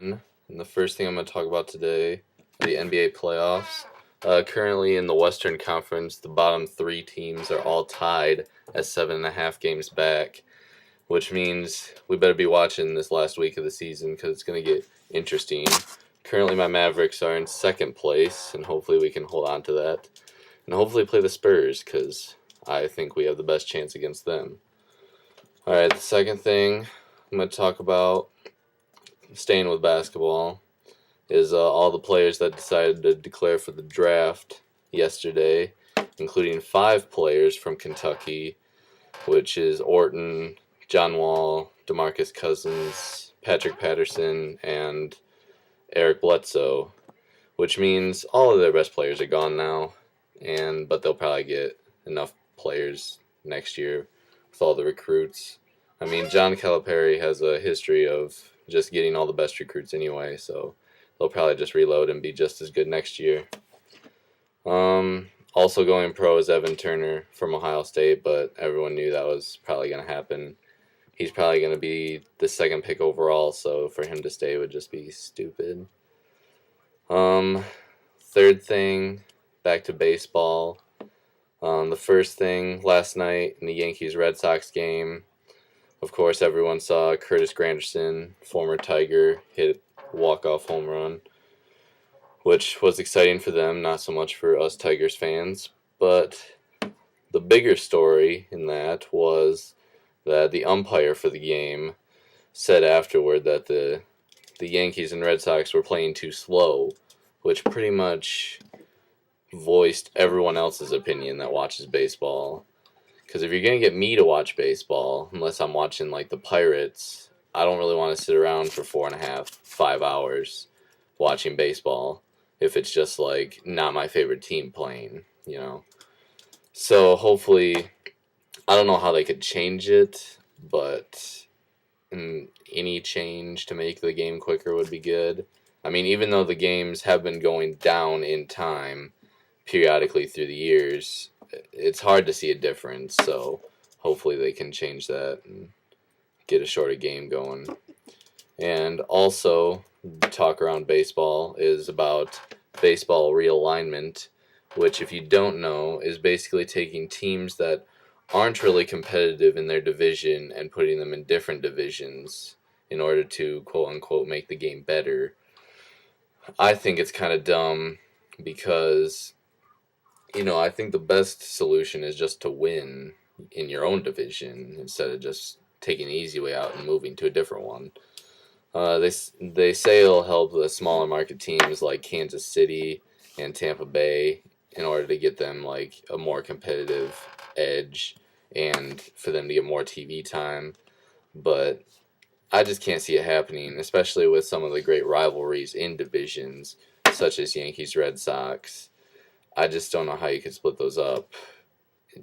And the first thing I'm going to talk about today, the NBA playoffs. Currently in the Western Conference, the bottom three teams are all tied at 7.5 games back, which means we better be watching this last week of the season because it's going to get interesting. Currently, my Mavericks are in second place, and hopefully we can hold on to that. And hopefully play the Spurs because I think we have the best chance against them. Alright, the second thing I'm going to talk about, staying with basketball, is all the players that decided to declare for the draft yesterday, including 5 players from Kentucky, which is Orton, John Wall, DeMarcus Cousins, Patrick Patterson, and Eric Bledsoe, which means all of their best players are gone now, but they'll probably get enough players next year with all the recruits. I mean, John Calipari has a history of just getting all the best recruits anyway, so they'll probably just reload and be just as good next year. Also going pro is Evan Turner from Ohio State, but everyone knew that was probably going to happen. He's probably going to be the second pick overall, so for him to stay would just be stupid. Third thing, back to baseball. The first thing, last night in the Yankees-Red Sox game, of course, everyone saw Curtis Granderson, former Tiger, hit a walk-off home run, which was exciting for them, not so much for us Tigers fans. But the bigger story in that was that the umpire for the game said afterward that the Yankees and Red Sox were playing too slow, which pretty much voiced everyone else's opinion that watches baseball. Because if you're going to get me to watch baseball, unless I'm watching like the Pirates, I don't really want to sit around for 4.5, 5 hours watching baseball if it's just like not my favorite team playing. So hopefully, I don't know how they could change it, but any change to make the game quicker would be good. I mean, even though the games have been going down in time periodically through the years, it's hard to see a difference. So hopefully they can change that and get a shorter game going. And also, talk around baseball is about baseball realignment, which, if you don't know, is basically taking teams that aren't really competitive in their division and putting them in different divisions in order to quote unquote make the game better. I think it's kind of dumb because I think the best solution is just to win in your own division instead of just taking the easy way out and moving to a different one. They say it'll help the smaller market teams like Kansas City and Tampa Bay in order to get them like a more competitive edge and for them to get more TV time. But I just can't see it happening, especially with some of the great rivalries in divisions such as Yankees Red Sox. I just don't know how you could split those up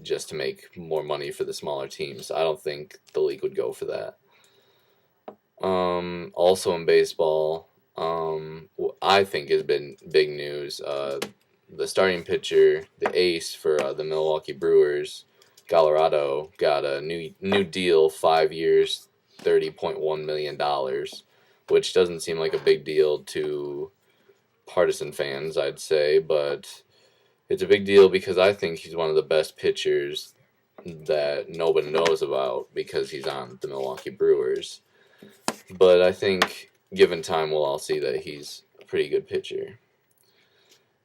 just to make more money for the smaller teams. I don't think the league would go for that. Also in baseball, I think has been big news. The starting pitcher, the ace for the Milwaukee Brewers, Colorado, got a new deal, 5 years, $30.1 million, which doesn't seem like a big deal to partisan fans, I'd say, but it's a big deal because I think he's one of the best pitchers that nobody knows about because he's on the Milwaukee Brewers. But I think, given time, we'll all see that he's a pretty good pitcher.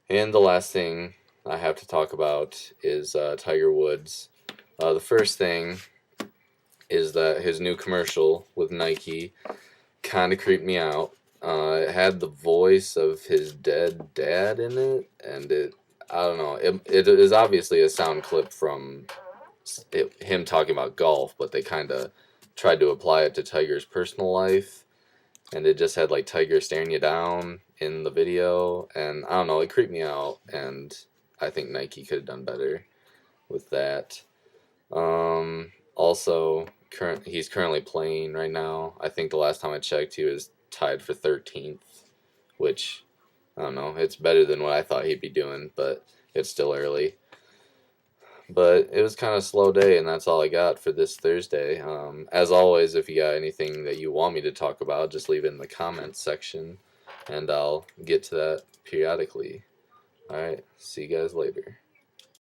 And the last thing I have to talk about is Tiger Woods. The first thing is that his new commercial with Nike kind of creeped me out. It had the voice of his dead dad in it, and I don't know, it is obviously a sound clip from him talking about golf, but they kind of tried to apply it to Tiger's personal life, and it just had like Tiger staring you down in the video, and I don't know, it creeped me out, and I think Nike could have done better with that. Also, he's currently playing right now. I think the last time I checked, he was tied for 13th, which I don't know. It's better than what I thought he'd be doing, but it's still early. But it was kind of a slow day, and that's all I got for this Thursday. As always, if you got anything that you want me to talk about, just leave it in the comments section, and I'll get to that periodically. Alright, see you guys later.